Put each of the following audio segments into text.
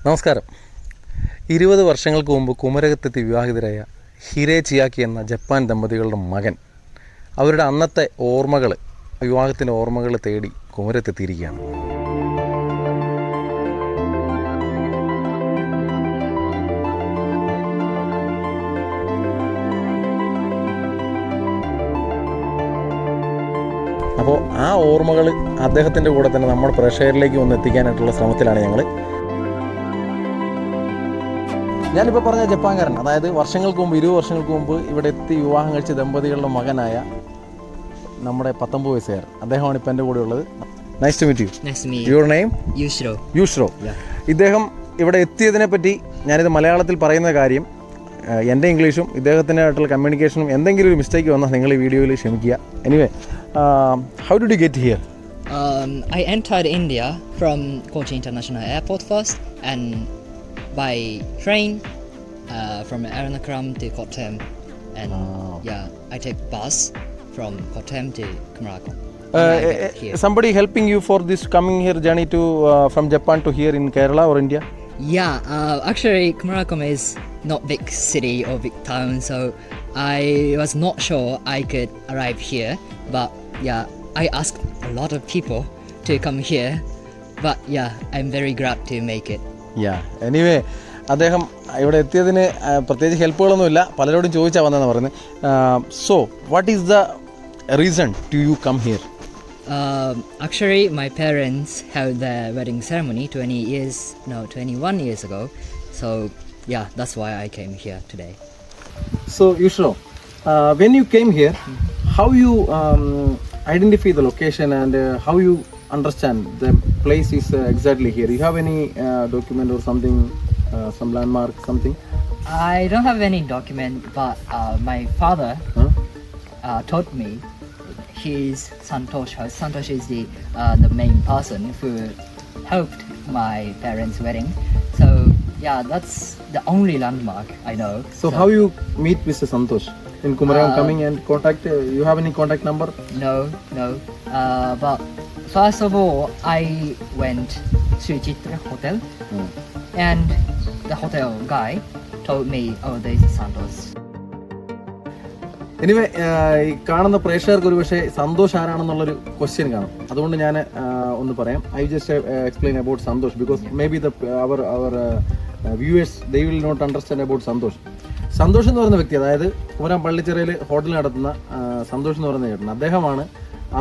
നമസ്കാരം. 20 വർഷങ്ങൾക്ക് മുമ്പ് കുമരകത്തെത്തി വിവാഹിതരായ ഹിരേ ചിയാക്കി എന്ന ജപ്പാൻ ദമ്പതികളുടെ മകൻ അവരുടെ അന്നത്തെ ഓർമ്മകൾ, വിവാഹത്തിൻ്റെ ഓർമ്മകൾ തേടി കുമരകത്തെത്തിയിരിക്കുകയാണ്. അപ്പോൾ ആ ഓർമ്മകൾ അദ്ദേഹത്തിൻ്റെ കൂടെ തന്നെ നമ്മുടെ പ്രേക്ഷകരിലേക്ക് ഒന്ന് എത്തിക്കാനായിട്ടുള്ള ശ്രമത്തിലാണ് ഞങ്ങൾ. ഞാനിപ്പോൾ പറഞ്ഞ ജപ്പാൻകാരൻ, അതായത് വർഷങ്ങൾക്ക് മുമ്പ് 20 വർഷങ്ങൾക്ക് മുമ്പ് ഇവിടെ എത്തി വിവാഹം കഴിച്ച ദമ്പതികളുടെ മകനായ നമ്മുടെ 19 വയസ്സുകാരൻ, അദ്ദേഹമാണ് ഇപ്പോൾ എൻ്റെ കൂടെ ഉള്ളത്. Nice to meet you. Your name? യൂഷ്രോ. ഇദ്ദേഹം ഇവിടെ എത്തിയതിനെ പറ്റി ഞാനിത് മലയാളത്തിൽ പറയുന്ന കാര്യം, എൻ്റെ ഇംഗ്ലീഷും ഇദ്ദേഹത്തിനായിട്ടുള്ള കമ്മ്യൂണിക്കേഷനും എന്തെങ്കിലും ഒരു മിസ്റ്റേക്ക് വന്നാൽ നിങ്ങൾ ഈ വീഡിയോയിൽ ക്ഷമിക്കുക. Anyway, how did you get here? I entered India from Kochi International Airport first, and by train from Ernakulam to Kottayam, and I take bus from Kottayam to Kumarakom. Somebody helping you for this coming here journey to from Japan to here in Kerala or India? Actually Kumarakom is not big city or big town, so I was not sure I could arrive here, but I asked a lot of people to come here, but I'm very glad to make it. Anyway, അദ്ദേഹം ഇവിടെ എത്തിയതിന് പ്രത്യേകിച്ച് ഹെൽപ്പുകളൊന്നുമില്ല, പലരോടും ചോദിച്ചാൽ വന്നതെന്ന് പറയുന്നത്. So what is the reason to you come here? Actually my parents held their wedding ceremony 21 years ago, so that's why I came here today. So Yushro, when you came here, how you identify the location and how you understand the place is exactly here? You have any document or something, some landmark, something? I don't have any document, but my father taught me. He's Santosh. Santosh is the main person who helped my parents' wedding. So that's the only landmark I know. So how you meet Mr. Santosh? In Kumaram coming and contact, you have any contact number? No. But first of all, I went to Chitra Hotel, and the hotel guy told me, this is Santosh. Anyway, ഈ കാണുന്ന പ്രേക്ഷകർക്ക് ഒരു പക്ഷേ Santhosh ആരാണെന്നുള്ളൊരു question കാണും. അതുകൊണ്ട് ഞാൻ ഒന്ന് പറയാം. I just explain about Santhosh because maybe അവർ viewers they will not understand about Santhosh. Santhosh എന്ന് പറയുന്ന വ്യക്തി, അതായത് കുമരം പള്ളിച്ചിറയിൽ ഹോട്ടൽ നടത്തുന്ന സന്തോഷ് എന്ന് പറയുന്ന ചേട്ടൻ, അദ്ദേഹമാണ്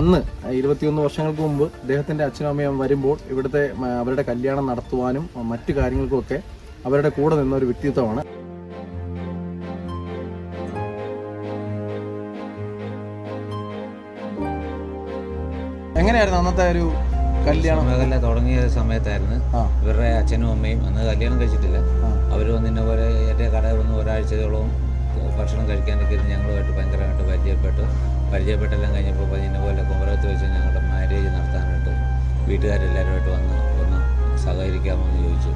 അന്ന് 21 വർഷങ്ങൾക്ക് മുമ്പ് അദ്ദേഹത്തിൻ്റെ അച്ഛനും അമ്മയും വരുമ്പോൾ ഇവിടുത്തെ അവരുടെ കല്യാണം നടത്തുവാനും മറ്റു കാര്യങ്ങൾക്കുമൊക്കെ അവരുടെ കൂടെ നിന്ന ഒരു വ്യക്തിത്വമാണ്. എങ്ങനെയായിരുന്നു അന്നത്തെ ഒരു കല്യാണം? തുടങ്ങിയ സമയത്തായിരുന്നു ഇവരുടെ അച്ഛനും അമ്മയും അന്ന് കല്യാണം കഴിച്ചിട്ടില്ല. അവർ വന്ന് ഇന്ന പോലെ എൻ്റെ കടയിൽ വന്ന് ഒരാഴ്ചയോളം ഭക്ഷണം കഴിക്കാനൊക്കെ ഇരുന്ന് ഞങ്ങളുമായിട്ട് ഭയങ്കരമായിട്ട് പരിചയപ്പെട്ടെല്ലാം കഴിഞ്ഞപ്പോൾ ഇന്ന പോലെ കുമരകത്ത് വെച്ച് ഞങ്ങളുടെ മാരേജ് നടത്താനായിട്ട് വീട്ടുകാരെല്ലാവരുമായിട്ട് ഒന്ന് സഹകരിക്കാമോ എന്ന് ചോദിച്ചു.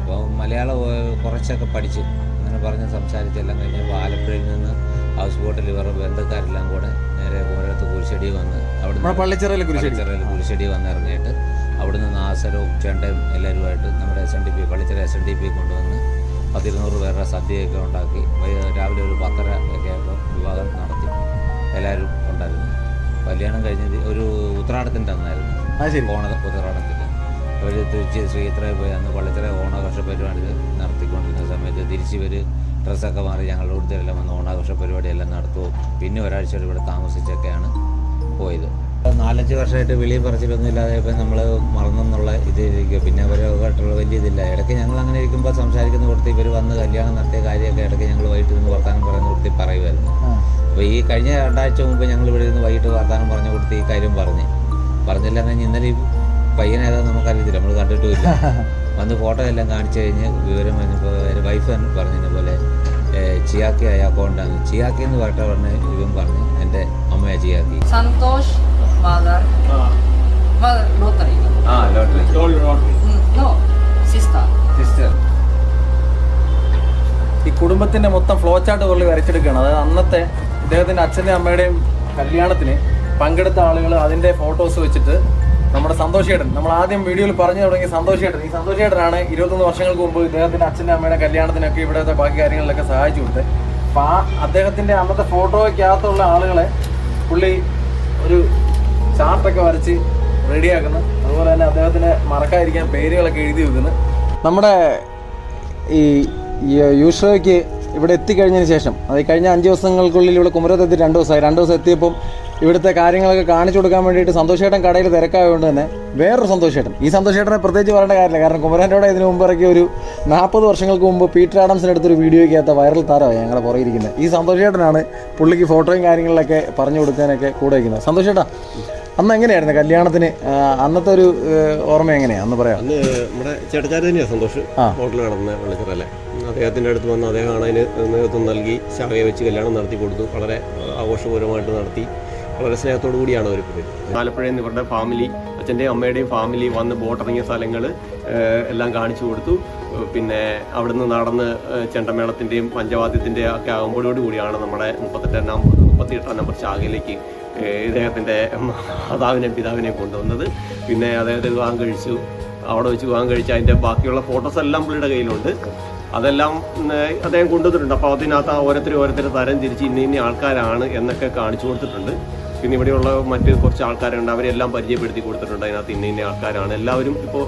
അപ്പോൾ മലയാളം കുറച്ചൊക്കെ പഠിച്ചു. അങ്ങനെ പറഞ്ഞ് സംസാരിച്ചെല്ലാം കഴിഞ്ഞപ്പോൾ ആലപ്പുഴയിൽ നിന്ന് ഹൗസ് ബോട്ടിൽ ഇവരുടെ ബന്ധുക്കാരെല്ലാം കൂടെ നേരെ കുമരകത്ത് കുരിശടി വന്ന് അവിടുന്ന് പള്ളിച്ചിറയിൽ കുരിശടി വന്ന് ഇറങ്ങിയിട്ട് അവിടുന്ന് നാസരവും ചേണ്ടയും എല്ലാവരുമായിട്ട് നമ്മുടെ SNDP പള്ളിച്ചിറ SNDP കൊണ്ടുവന്ന് 100-200 പേരുടെ സദ്യയൊക്കെ ഉണ്ടാക്കി രാവിലെ ഒരു 10:30 ഒക്കെ ആയപ്പോൾ വിവാഹം നടത്തി. എല്ലാവരും ഉണ്ടായിരുന്നു. കല്യാണം കഴിഞ്ഞത് ഒരു ഉത്രാടത്തിൻ്റെ അന്നായിരുന്നു, ഉത്രാടത്തിൻ്റെ. അവർ തിരിച്ച് ശ്രീത്രയിൽ പോയി അന്ന് പള്ളിച്ചിറ ഓണാഘോഷ പരിപാടി നടത്തിക്കൊണ്ടിരുന്ന സമയത്ത് തിരിച്ച് ഇവർ ഡ്രസ്സൊക്കെ മാറി ഞങ്ങളുടെ കൂടുതലെല്ലാം വന്ന് ഓണാഘോഷ പരിപാടിയെല്ലാം നടത്തുമോ. പിന്നെ ഒരാഴ്ച ഇവിടെ താമസിച്ചൊക്കെയാണ് പോയത്. 4-5 വർഷമായിട്ട് വെളിയിൽ പറച്ചിലൊന്നും ഇല്ലാതെ ഇപ്പം നമ്മൾ മറന്നെന്നുള്ള ഇതിരിക്കുക. പിന്നെ അവരുമായിട്ടുള്ള വലിയ ഇതില്ല. ഇടയ്ക്ക് ഞങ്ങൾ അങ്ങനെ ഇരിക്കുമ്പോൾ സംസാരിക്കുന്ന കൊടുത്ത് ഇവർ വന്ന് കല്യാണം നടത്തിയ കാര്യമൊക്കെ ഇടയ്ക്ക് ഞങ്ങൾ വൈകിട്ട് നിന്ന് വർത്താനം പറയുന്ന കൊടുത്ത് പറയുമായിരുന്നു. അപ്പോൾ ഈ കഴിഞ്ഞ 2 ആഴ്ച മുമ്പ് ഞങ്ങൾ ഇവിടെ നിന്ന് വൈകിട്ട് വർത്താനം പറഞ്ഞു കൊടുത്ത് ഈ കാര്യം പറഞ്ഞില്ല എന്ന് ഇന്നലെ ഈ പയ്യനേതാ നമുക്കറിയത്തില്ല, നമ്മൾ കണ്ടിട്ടുമില്ല. വന്ന് ഫോട്ടോ എല്ലാം കാണിച്ചു കഴിഞ്ഞ് വിവരം കഴിഞ്ഞപ്പോൾ വൈഫ് പറഞ്ഞതിനെ പോലെ ചിയാക്കി അയാക്കോണ്ടാണ്. ചിയാക്കി എന്ന് പറഞ്ഞ ഇവൻ പറഞ്ഞു എൻ്റെ അമ്മയാ ചിയാക്കി. Santhosh mother lottery. No, sister. ഈ കുടുംബത്തിന്റെ മൊത്തം ഫ്ലോ ചാർട്ട് പോലെ വരച്ചെടുക്കുകയാണ്. അതായത് അന്നത്തെ ഇദ്ദേഹത്തിന്റെ അച്ഛൻ്റെയും അമ്മയുടെയും കല്യാണത്തിന് പങ്കെടുത്ത ആളുകൾ അതിന്റെ ഫോട്ടോസ് വെച്ചിട്ട് നമ്മുടെ സന്തോഷേട്ടൻ, നമ്മൾ ആദ്യം വീഡിയോയിൽ പറഞ്ഞു തുടങ്ങിയ സന്തോഷേട്ടൻ. ഈ സന്തോഷേട്ടനാണ് 21 വർഷങ്ങൾക്ക് മുമ്പ് ഇദ്ദേഹത്തിന്റെ അച്ഛൻ്റെ അമ്മയുടെ കല്യാണത്തിനൊക്കെ ഇവിടുത്തെ ബാക്കി കാര്യങ്ങളിലൊക്കെ സഹായിച്ചു കൊടുത്തത്. അപ്പം അദ്ദേഹത്തിന്റെ അന്നത്തെ ഫോട്ടോയ്ക്കകത്തുള്ള ആളുകളെ പുള്ളി ഒരു ചാർട്ടൊക്കെ വരച്ച് റെഡിയാക്കുന്നു. അതുപോലെ തന്നെ അദ്ദേഹത്തിന് മറക്കാതിരിക്കാൻ പേരുകളൊക്കെ എഴുതി വെക്കുന്നു. നമ്മുടെ ഈ യൂഷ്രോയ്ക്ക് ഇവിടെ എത്തിക്കഴിഞ്ഞതിന് ശേഷം, അതായത് കഴിഞ്ഞ 5 ദിവസങ്ങൾക്കുള്ളിൽ ഇവിടെ കുമരകത്തെത്തി 2 ദിവസമായി. 2 ദിവസം എത്തിയപ്പം ഇവിടുത്തെ കാര്യങ്ങളൊക്കെ കാണിച്ചു കൊടുക്കാൻ വേണ്ടിയിട്ട് സന്തോഷേട്ടൻ കടയിൽ തിരക്കായതുകൊണ്ട് തന്നെ വേറൊരു സന്തോഷേട്ടൻ, ഈ സന്തോഷേട്ടനെ പ്രത്യേകിച്ച് പറയേണ്ട കാര്യമില്ല. കാരണം കുമരൻ്റെ ഇതിന് മുമ്പ് ഇറക്കിയ ഒരു 40 വർഷങ്ങൾക്ക് മുമ്പ് പീറ്റർ ആഡംസിനെടുത്തൊരു വീഡിയോയ്ക്കകത്ത് വൈറൽ താരമായി ഞങ്ങളെ പുറകിരിക്കുന്നത്. ഈ സന്തോഷേട്ടനാണ് പുള്ളിക്ക് ഫോട്ടോയും കാര്യങ്ങളിലൊക്കെ പറഞ്ഞു കൊടുക്കാനൊക്കെ കൂടെ വയ്ക്കുന്നത്. സന്തോഷേട്ടാ, അന്ന് എങ്ങനെയായിരുന്നു കല്യാണത്തിന്? അന്നത്തെ ഒരു ഓർമ്മ എങ്ങനെയാണ് അന്ന് പറയാം? അന്ന് നമ്മുടെ ചേട്ടച്ചാര് തന്നെയാണ് സന്തോഷ് ഹോട്ടൽ നടന്ന വെള്ളച്ചിറല്ലേ. അദ്ദേഹത്തിൻ്റെ അടുത്ത് വന്ന് അദ്ദേഹമാണ് അതിന് നേതൃത്വം നൽകി ശാഖയെ വെച്ച് കല്യാണം നടത്തി കൊടുത്തു. വളരെ ആഘോഷപൂർവ്വമായിട്ട് നടത്തി, വളരെ സ്നേഹത്തോടു കൂടിയാണ് അവർ പോയത്. ആലപ്പുഴയിൽ നിന്ന് ഇവരുടെ ഫാമിലി, അച്ഛൻ്റെയും അമ്മയുടെയും ഫാമിലി വന്ന് ബോട്ടിറങ്ങിയ സ്ഥലങ്ങൾ എല്ലാം കാണിച്ചു കൊടുത്തു. പിന്നെ അവിടുന്ന് നടന്ന് ചെണ്ടമേളത്തിൻ്റെയും പഞ്ചവാദ്യത്തിൻ്റെയും ഒക്കെ ആകുമ്പോഴോട് കൂടിയാണ് നമ്മുടെ 38 നമ്പർ ശാഖയിലേക്ക് ഇദ്ദേഹത്തിൻ്റെ മാതാവിനെയും പിതാവിനെയും കൊണ്ടുവന്നത്. പിന്നെ അദ്ദേഹത്തെ വിവാഹം കഴിച്ചു. അവിടെ വെച്ച് വിവാഹം കഴിച്ച് അതിൻ്റെ ബാക്കിയുള്ള ഫോട്ടോസ് എല്ലാം പുള്ളിയുടെ കയ്യിലുണ്ട്. അതെല്ലാം അദ്ദേഹം കൊണ്ടുവന്നിട്ടുണ്ട്. അപ്പോൾ അതിനകത്ത് ഓരോരുത്തർ തരം തിരിച്ച് ഇന്ന ആൾക്കാരാണ് എന്നൊക്കെ കാണിച്ചു കൊടുത്തിട്ടുണ്ട്. പിന്നെ ഇവിടെയുള്ള മറ്റ് കുറച്ച് ആൾക്കാരുണ്ട്, അവരെല്ലാം പരിചയപ്പെടുത്തി കൊടുത്തിട്ടുണ്ട്. അതിനകത്ത് ഇന്ന ആൾക്കാരാണ്. എല്ലാവരും ഇപ്പോൾ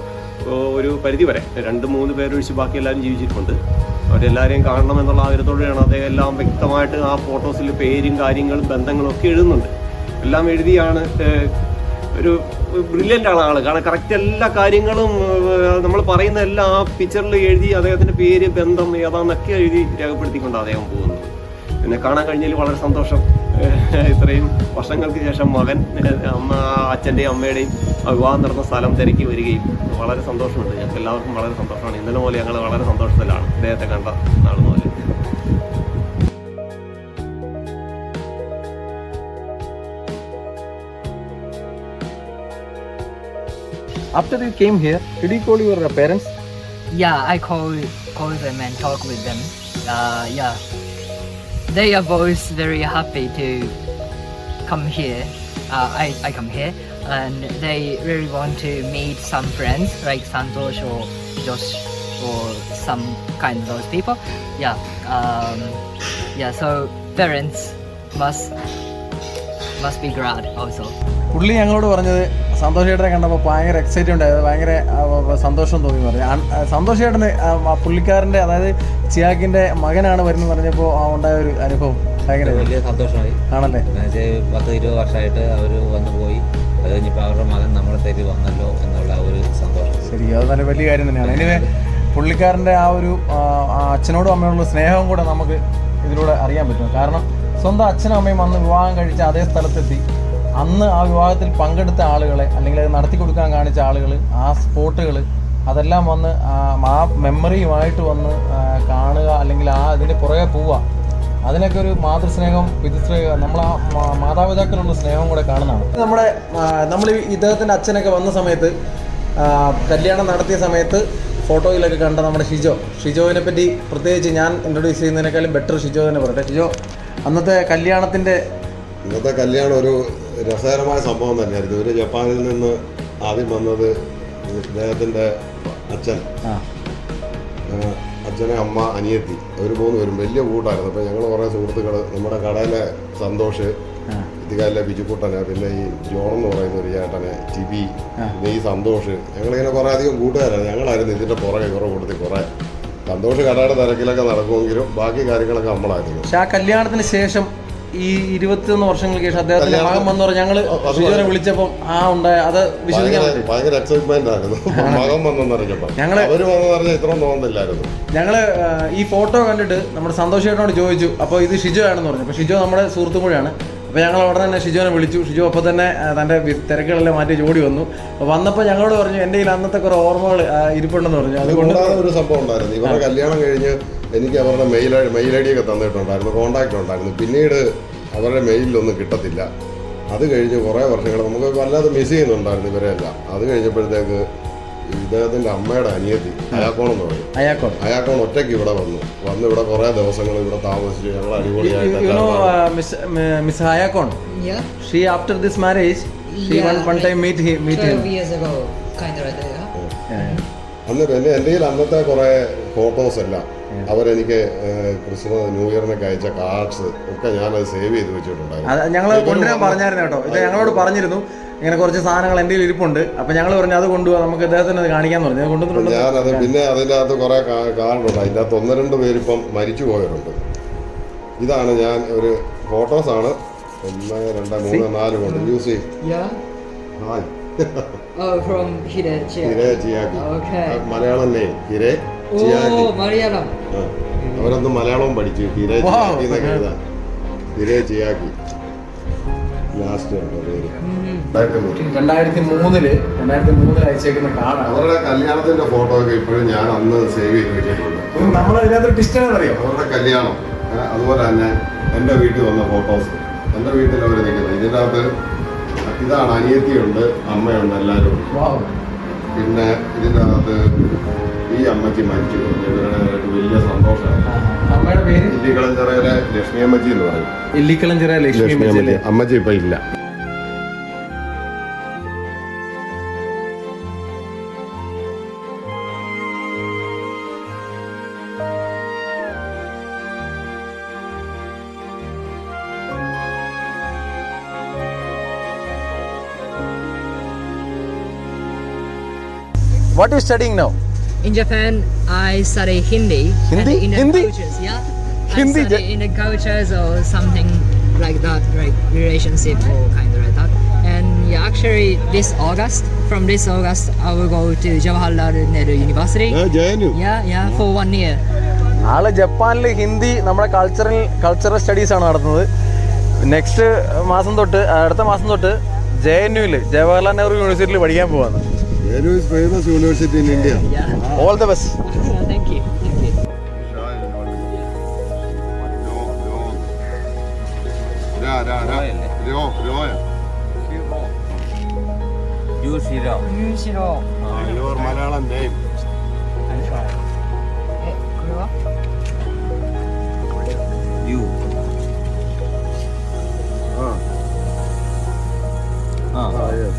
ഒരു പരിധി വരെ 2-3 പേരൊഴിച്ച് ബാക്കി എല്ലാവരും ജീവിച്ചിട്ടുണ്ട്. അവരെല്ലാവരെയും കാണണം എന്നുള്ള ആഗ്രഹത്തോടെയാണ് അദ്ദേഹം എല്ലാം വ്യക്തമായിട്ട് ആ ഫോട്ടോസിൽ പേരും കാര്യങ്ങളും ബന്ധങ്ങളും ഒക്കെ എഴുതുന്നുണ്ട്. എല്ലാം എഴുതിയാണ്. ഒരു ബ്രില്യൻ്റ് ആണ് ആൾ. കാരണം കറക്റ്റ് എല്ലാ കാര്യങ്ങളും നമ്മൾ പറയുന്ന എല്ലാം ആ പിക്ചറിൽ എഴുതി അദ്ദേഹത്തിൻ്റെ പേര്, ബന്ധം ഏതാന്നൊക്കെ എഴുതി രേഖപ്പെടുത്തിക്കൊണ്ടാണ് അദ്ദേഹം പോകുന്നത്. പിന്നെ കാണാൻ കഴിഞ്ഞതിൽ വളരെ സന്തോഷം. ഇത്രയും വർഷങ്ങൾക്ക് ശേഷം മകൻ അച്ഛൻ്റെയും അമ്മയുടെയും വിവാഹം നടന്ന സ്ഥലം തിരക്കി വരികയും വളരെ സന്തോഷമുണ്ട്. ഞങ്ങൾക്ക് എല്ലാവർക്കും വളരെ സന്തോഷമാണ്. ഇന്നലെ പോലെ ഞങ്ങൾ വളരെ സന്തോഷത്തിലാണ് അദ്ദേഹത്തെ കണ്ട നാൾ മുതൽ. After you came here, did you call your parents? Yeah, I call them and talk with them. Yeah, they are both very happy to come here. I come here, and they really want to meet some friends like Santosh or Josh or some kind of those people. Yeah. So parents must be glad also. പുള്ളി ഞങ്ങളോട് പറഞ്ഞത് സന്തോഷേട്ടനെ കണ്ടപ്പോൾ ഭയങ്കര excitement ആയത്, ഭയങ്കര സന്തോഷം തോന്നി പറഞ്ഞു. സന്തോഷേട്ടന് പുള്ളിക്കാരൻ്റെ, അതായത് ചിയാക്കിൻ്റെ മകനാണ് വരുന്നത് പറഞ്ഞപ്പോൾ ഉണ്ടായ ഒരു അനുഭവം ഭയങ്കര വലിയ സന്തോഷമായി ആണല്ലേ. 10-20 വർഷമായിട്ട് അവർ വന്നു പോയി. അത് കഴിഞ്ഞപ്പോൾ അവരുടെ മകൻ നമ്മളെ തേടി വന്നല്ലോ എന്നുള്ള ഒരു സന്തോഷം. ശരി, അത് നല്ല വലിയ കാര്യം തന്നെയാണ്. എനിവേ പുള്ളിക്കാരൻ്റെ ആ ഒരു അച്ഛനോടും അമ്മയോടുള്ള സ്നേഹവും കൂടെ നമുക്ക് ഇതിലൂടെ അറിയാൻ പറ്റും. കാരണം സ്വന്തം അച്ഛനും അമ്മയും അന്ന് വിവാഹം കഴിച്ച അതേ സ്ഥലത്തെത്തി അന്ന് ആ വിവാഹത്തിൽ പങ്കെടുത്ത ആളുകളെ, അല്ലെങ്കിൽ അത് നടത്തി കൊടുക്കാൻ കാണിച്ച ആളുകൾ, ആ സ്പോട്ടുകൾ, അതെല്ലാം വന്ന് ആ മെമ്മറിയുമായിട്ട് വന്ന് കാണുക, അല്ലെങ്കിൽ ഇതിൻ്റെ പുറകെ പോവുക, അതിനൊക്കെ ഒരു മാതൃസ്നേഹം, പിതൃസ്നേഹം, നമ്മൾ ആ മാതാപിതാക്കളുള്ള സ്നേഹം കൂടെ കാണുന്നതാണ്. നമ്മൾ ഇദ്ദേഹത്തിൻ്റെ അച്ഛനൊക്കെ വന്ന സമയത്ത്, കല്യാണം നടത്തിയ സമയത്ത് ഫോട്ടോയിലൊക്കെ കണ്ട നമ്മുടെ ഷിജോവിനെ പറ്റി പ്രത്യേകിച്ച് ഞാൻ ഇൻട്രൊഡ്യൂസ് ചെയ്യുന്നതിനേക്കാളും ബെറ്റർ ഷിജോ തന്നെ പറയട്ടെ. ഷിജോ, ഇന്നത്തെ കല്യാണം ഒരു രസകരമായ സംഭവം തന്നെയായിരുന്നു. ഇവർ ജപ്പാനിൽ നിന്ന് ആദ്യം വന്നത് ഇദ്ദേഹത്തിൻ്റെ അച്ഛനെ, അമ്മ, അനിയത്തി, അവർ 3 പേരും വലിയ കൂട്ടായിരുന്നു. അപ്പോൾ ഞങ്ങൾ കുറേ സുഹൃത്തുക്കൾ, നമ്മുടെ കടയിലെ സന്തോഷ്, ഇതുകാലിലെ ബിജുക്കുട്ടന്, പിന്നെ ഈ ജോൺ എന്ന് പറയുന്ന ഒരു ചേട്ടനെ, ടിബി, പിന്നെ ഈ സന്തോഷ്, ഞങ്ങളിങ്ങനെ കുറേ അധികം കൂട്ടുകാരാണ്. ഞങ്ങളായിരുന്നു ഇതിൻ്റെ പുറകെ കൂട്ടത്തിൽ കുറേ. സന്തോഷ് കടയുടെ തിരക്കിലൊക്കെ നടക്കുമെങ്കിലും ബാക്കി കാര്യങ്ങളൊക്കെ നമ്മളായിരുന്നു. പക്ഷെ ആ കല്യാണത്തിന് ശേഷം ഈ 21 വർഷങ്ങൾക്ക് ശേഷം അദ്ദേഹത്തിന്റെ മകൻ വന്നു പറഞ്ഞു. ഞങ്ങൾ ഷിജോനെ വിളിച്ചപ്പോൾ ഉണ്ടായ അത് വിശ്വസിക്കാൻ ഭയങ്കര എക്സൈറ്റ്മെന്റ് ആയിരുന്നു. മകൻ വന്നെന്നറിഞ്ഞപ്പോൾ അവര് വന്നെന്ന് ഇത്രയും തോന്നുന്നില്ലായിരുന്നു. ഞങ്ങള് ഈ ഫോട്ടോ കണ്ടിട്ട് നമ്മുടെ സന്തോഷേട്ടനോട് ചോദിച്ചു, അപ്പോൾ ഇത് ഷിജോ ആണെന്ന് പറഞ്ഞു. അപ്പോൾ ഷിജോ നമ്മുടെ സുഹൃത്തും കൂടിയാണ്. അപ്പോൾ ഞങ്ങൾ ഉടനെ തന്നെ ഷിജോനെ വിളിച്ചു. ഷിജോ അപ്പോൾ തന്നെ തൻ്റെ തിരക്കുകളെല്ലാം മാറ്റി ജോഡി വന്നു. അപ്പോൾ വന്നപ്പോൾ ഞങ്ങളോട് പറഞ്ഞു, എൻ്റെ കയ്യിൽ അന്നത്തെ കുറേ ഓർമ്മകൾ ഇരിപ്പുണ്ടെന്ന് പറഞ്ഞു. അതുകൊണ്ട് ഒരു സംഭവം ഉണ്ടായിരുന്നു. ഇവരുടെ കല്യാണം കഴിഞ്ഞ് എനിക്ക് അവരുടെ മെയിൽ ഐ ഡി ഒക്കെ തന്നിട്ടുണ്ടായിരുന്നു, കോൺടാക്റ്റ് ഉണ്ടായിരുന്നു. പിന്നീട് അവരുടെ മെയിലൊന്നും കിട്ടത്തില്ല. അത് കഴിഞ്ഞ് കുറേ വർഷങ്ങൾ നമുക്ക് വല്ലാതെ മിസ് ചെയ്യുന്നുണ്ടായിരുന്നു ഇവരെല്ലാം. അത് കഴിഞ്ഞപ്പോഴത്തേക്ക് ഇദ്ദേഹത്തിൻ്റെ അമ്മയുടെ അനിയത്തി അയാക്കോൺ എന്ന് പറയും, അയാക്കോൺ ഒറ്റയ്ക്ക് ഇവിടെ വന്ന് ഇവിടെ കുറേ ദിവസങ്ങൾ ഇവിടെ താമസിച്ചു. ഞങ്ങൾ അടിപൊളിയായിട്ട് Miss Ayakon, she after this marriage She one time meet him. 12 years ago, kind of like that. അന്ന് പിന്നെ എൻ്റെ കയ്യിൽ അന്നത്തെ കുറേ ഫോട്ടോസ് എല്ലാം അവരെനിക്ക് ക്രിസ്മസ് ന്യൂ ഇയറിനൊക്കെ അയച്ച കാർഡ്സ് ഒക്കെ ഞാനത് സേവ് ചെയ്ത് വെച്ചിട്ടുണ്ടായിരുന്നു. ഞങ്ങൾ കൊണ്ടുവരാൻ പറഞ്ഞായിരുന്നു കേട്ടോ. ഇത് ഞങ്ങളോട് പറഞ്ഞിരുന്നു ഇങ്ങനെ കുറച്ച് സാധനങ്ങൾ എൻ്റെ ഇരിപ്പുണ്ട്. അപ്പം ഞങ്ങൾ പറഞ്ഞു അത് കൊണ്ടുപോകാം, നമുക്ക് അദ്ദേഹത്തിന് അത് കാണിക്കാന്ന് പറഞ്ഞു. കൊണ്ടുവന്നിട്ടുണ്ട്. ഞാനത് പിന്നെ അതിൻ്റെ അകത്ത് കുറേ കാർഡുണ്ട്. അതിൻ്റെ അകത്ത് 1-2 പേരിപ്പം മരിച്ചു പോയവരുണ്ട്. ഇതാണ് ഞാൻ ഒരു ഫോട്ടോസാണ് 1, 2, 3, 4 കൊണ്ട് യൂസ് ചെയ്യും. Yeah. Oh, from Hire Chiaki. Okay. Malayalam name ഹിരേ Oh, ചിയാക്കി. Malayalam. അവരൊന്നും മലയാളവും പഠിച്ചു. ഹിരേ ചിയാക്കി എന്നൊക്കെ എഴുതാൻ. ഹിരേ ചിയാക്കി ലാസ്റ്റ് പേര്. 2003 അയച്ചേക്കുന്ന കാർഡാണ്. അവരുടെ കല്യാണത്തിന്റെ ഫോട്ടോ ഒക്കെ ഇപ്പോഴും ഞാൻ അന്ന് സേവ് ചെയ്ത് വെച്ചിട്ടുണ്ട്. നമ്മൾ ഇതിനകത്ത് ഡിസ്റ്റൻസ് അറിയാം. അവരുടെ കല്യാണം അതുപോലെ തന്നെ എൻ്റെ വീട്ടിൽ വന്ന ഫോട്ടോസ്. എൻ്റെ വീട്ടിൽ അവർ നിൽക്കുന്നത് ഇതിൻ്റെ അകത്ത് ഇതാണ്. അനിയത്തിയുണ്ട്, അമ്മയുണ്ട്, എല്ലാവരും ഉണ്ട്. പിന്നെ ഇതിൻ്റെ അകത്ത് ഈ അമ്മച്ചി മരിച്ചു. ഇവരുടെ വലിയ സന്തോഷമാണ്. അമ്മയുടെ പേര് ഇല്ലിക്കളഞ്ചിറയിലെ ലക്ഷ്മി അമ്മച്ചി എന്ന് പറയും. ഇല്ലിക്കളഞ്ചിറ ലക്ഷ്മി അമ്മച്ചി. അമ്മച്ചി ഇപ്പൊ ഇല്ല. What are you studying now? In Japan, I study Hindi. Hindi? And Indian Hindi? cultures, yeah. Hindi, I study Indian cultures or something like that, right? Relationship or kind of like that. And yeah, actually, from this August, I will go to Jawaharlal Nehru University. Yeah, for 1 year. ആള് ജപ്പാനിൽ ഹിന്ദി നമ്മുടെ cultural studies ആണ് നടത്തുന്നത്. Next മാസം തൊട്ട് അടുത്ത മാസം തൊട്ട് JNU ജവഹർലാൽ നെഹ്റു യൂണിവേഴ്സിറ്റിയിൽ പഠിക്കാൻ പോവാണ്. JNU is famous university in India. Yeah. All the best. Thank you. Your Malayalam name. You. Yes.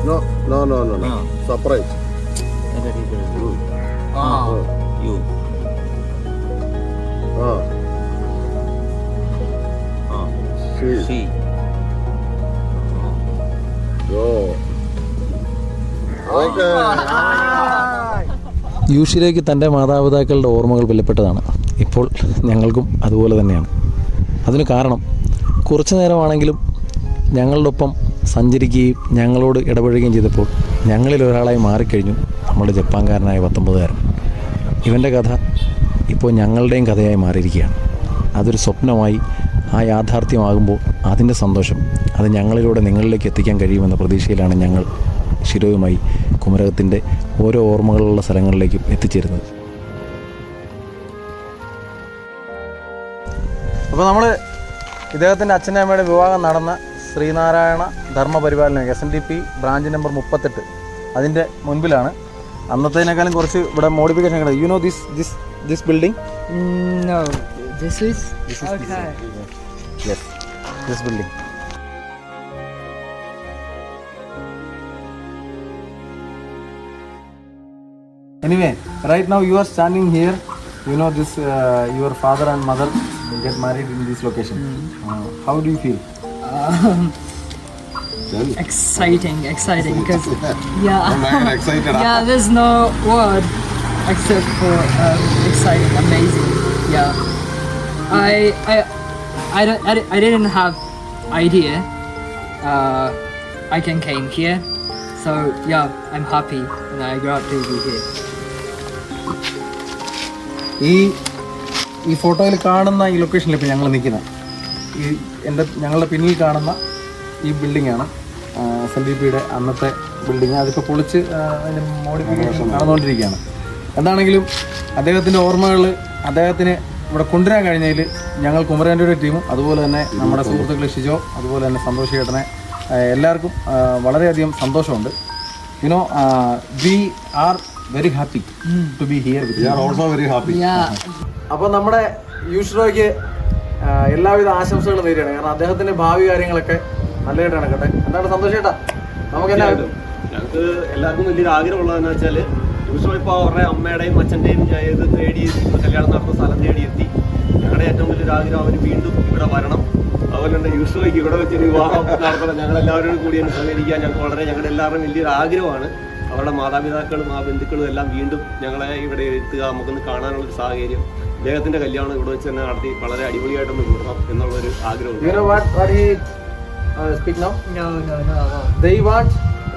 No. Surprise. You. She. Go. Okay. യൂഷിലേക്ക് തൻ്റെ മാതാപിതാക്കളുടെ ഓർമ്മകൾ വിലപ്പെട്ടതാണ്. ഇപ്പോൾ ഞങ്ങൾക്കും അതുപോലെ തന്നെയാണ്. അതിന് കാരണം കുറച്ചു നേരമാണെങ്കിലും ഞങ്ങളുടെ ഒപ്പം സഞ്ചരിക്കുകയും ഞങ്ങളോട് ഇടപഴകുകയും ചെയ്തപ്പോൾ ഞങ്ങളിൽ ഒരാളായി മാറിക്കഴിഞ്ഞു നമ്മുടെ ജപ്പാൻകാരനായ 19-കാരൻ. ഇവൻ്റെ കഥ ഇപ്പോൾ ഞങ്ങളുടെയും കഥയായി മാറിയിരിക്കുകയാണ്. അതൊരു സ്വപ്നമായി ആ യാഥാർത്ഥ്യമാകുമ്പോൾ അതിൻ്റെ സന്തോഷം അത് ഞങ്ങളിലൂടെ നിങ്ങളിലേക്ക് എത്തിക്കാൻ കഴിയുമെന്ന പ്രതീക്ഷയിലാണ് ഞങ്ങൾ ശിരോയുമായി കുമരകത്തിൻ്റെ ഓരോ ഓർമ്മകളുള്ള സ്ഥലങ്ങളിലേക്കും എത്തിച്ചേരുന്നത്. അപ്പോൾ നമ്മൾ ഇദ്ദേഹത്തിൻ്റെ അച്ഛൻ്റെ അമ്മയുടെ വിവാഹം നടന്ന Sreenarayana Dharmaparipalana SNDP branch number 38 അതിൻ്റെ മുൻപിലാണ്. അന്നത്തേതിനേക്കാളും കുറച്ച് ഇവിടെ മോഡിഫിക്കേഷൻ കിടക്കും. You know this building? No, this is okay. Yes, this building. Anyway, right now you are standing here. You know this. Your father and mother get married in this location. How do you feel? Exciting because I'm excited. yeah, there's no word except for exciting, amazing. Yeah, I didn't have idea I can came here, so yeah, I'm happy and I got to be here. ഈ ഫോട്ടോയിൽ കാണുന്ന ഈ ലൊക്കേഷനിൽ ഇപ്പോൾ ഞങ്ങൾ നിൽക്കുന്നത് ഞങ്ങളുടെ പിന്നിൽ കാണുന്ന ഈ ബിൽഡിങ്ങാണ് SNDPയുടെ അന്നത്തെ ബിൽഡിങ്. അതിപ്പോൾ പൊളിച്ച് അതിൻ്റെ മോഡിഫിക്കേഷൻ നടന്നുകൊണ്ടിരിക്കുകയാണ്. എന്താണെങ്കിലും അദ്ദേഹത്തിൻ്റെ ഓർമ്മകൾ അദ്ദേഹത്തിന് ഇവിടെ കൊണ്ടുവരാൻ കഴിഞ്ഞതിൽ ഞങ്ങൾ കുമരകൻ്റെ ടീമും അതുപോലെ തന്നെ നമ്മുടെ സുഹൃത്തുക്കൾ ഷിജോ അതുപോലെ തന്നെ സന്തോഷ് ചേട്ടനെ എല്ലാവർക്കും വളരെയധികം സന്തോഷമുണ്ട്. You know we are very happy to be here with you. Also very happy. അപ്പോൾ നമ്മുടെ യൂഷ്രോയ്ക്ക് എല്ലാവിധ ആശംസകളും നേരിടുകയാണ്. കാരണം അദ്ദേഹത്തിൻ്റെ ഭാവി കാര്യങ്ങളൊക്കെ നല്ലതായിട്ട് നടക്കട്ടെ. എന്താണ് സന്തോഷേട്ടാ? നമുക്കെല്ലാം ഞങ്ങൾക്ക് എല്ലാവർക്കും വലിയൊരു ആഗ്രഹമുള്ളതെന്ന് വെച്ചാൽ യൂസോ ഇപ്പോൾ അവരുടെ അമ്മയുടെയും അച്ഛൻ്റെയും ഇത് തേടി കല്യാണം നടന്ന സ്ഥലം തേടിയെത്തി. ഞങ്ങളുടെ ഏറ്റവും വലിയൊരു ആഗ്രഹം അവർ വീണ്ടും ഇവിടെ വരണം. അതുപോലെ തന്നെ യൂസോയ്ക്ക് ഇവിടെ വെച്ചൊരു വിവാഹം നടത്തണം. ഞങ്ങളെല്ലാവരോടും കൂടി ഒന്ന് സഹകരിക്കാൻ ഞങ്ങൾക്ക് വളരെ ഞങ്ങളുടെ എല്ലാവരുടെയും വലിയൊരു ആഗ്രഹമാണ്. അവരുടെ മാതാപിതാക്കളും ആ ബന്ധുക്കളും എല്ലാം വീണ്ടും ഞങ്ങളെ ഇവിടെ എത്തുക, നമുക്കൊന്ന് കാണാനുള്ളൊരു സാഹചര്യം. അദ്ദേഹത്തിൻ്റെ കല്യാണം ഇവിടെ വെച്ച് തന്നെ നടത്തി വളരെ അടിപൊളിയായിട്ടൊന്ന് കൂടണം എന്നുള്ളൊരു ആഗ്രഹമുണ്ട്. You know what he speak now? No. They want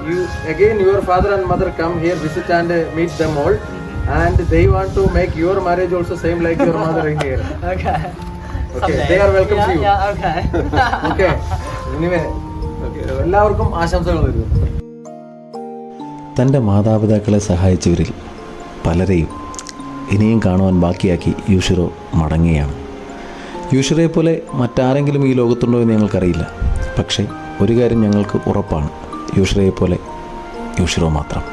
you again, your father and mother come here, visit and meet them all, and they want to make your marriage also same like your mother here. Okay. Okay, they are welcome to you. Yeah, okay. Okay. Anyway, എല്ലാവർക്കും ആശംസകൾ നേരുന്നു. തൻ്റെ മാതാപിതാക്കളെ സഹായിച്ചവരിൽ പലരെയും ഇനിയും കാണുവാൻ ബാക്കിയാക്കി യൂഷിറോ മടങ്ങുകയാണ്. യൂഷിറയെ പോലെ മറ്റാരെങ്കിലും ഈ ലോകത്തുണ്ടോ എന്ന് ഞങ്ങൾക്കറിയില്ല. പക്ഷേ ഒരു കാര്യം ഞങ്ങൾക്ക് ഉറപ്പാണ്, യൂഷിറയെ പോലെ യൂഷിറോ മാത്രം.